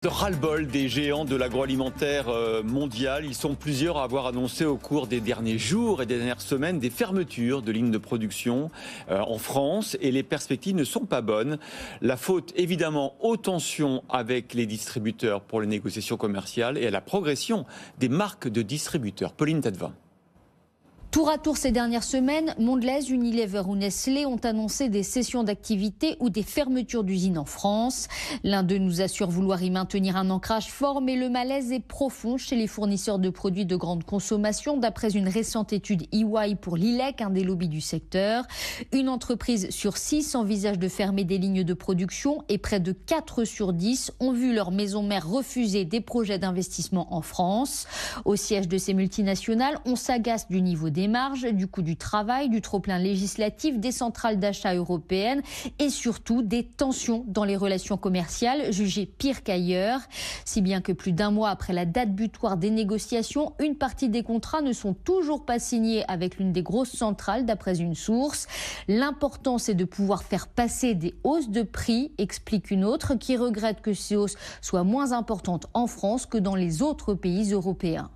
Ras-le-bol des géants de l'agroalimentaire mondial. Ils sont plusieurs à avoir annoncé au cours des derniers jours et des dernières semaines des fermetures de lignes de production en France et les perspectives ne sont pas bonnes. La faute évidemment aux tensions avec les distributeurs pour les négociations commerciales et à la progression des marques de distributeurs. Pauline Tadevin. Tour à tour ces dernières semaines, Mondelez, Unilever ou Nestlé ont annoncé des cessions d'activité ou des fermetures d'usines en France. L'un d'eux nous assure vouloir y maintenir un ancrage fort, mais le malaise est profond chez les fournisseurs de produits de grande consommation, d'après une récente étude EY pour l'ILEC, un des lobbies du secteur. Une entreprise sur 6 envisage de fermer des lignes de production et près de 4 sur 10 ont vu leur maison mère refuser des projets d'investissement en France. Au siège de ces multinationales, on s'agace du niveau des marges, du coût du travail, du trop-plein législatif, des centrales d'achat européennes et surtout des tensions dans les relations commerciales, jugées pires qu'ailleurs. Si bien que plus d'un mois après la date butoir des négociations, une partie des contrats ne sont toujours pas signés avec l'une des grosses centrales, d'après une source. L'important, c'est de pouvoir faire passer des hausses de prix, explique une autre, qui regrette que ces hausses soient moins importantes en France que dans les autres pays européens.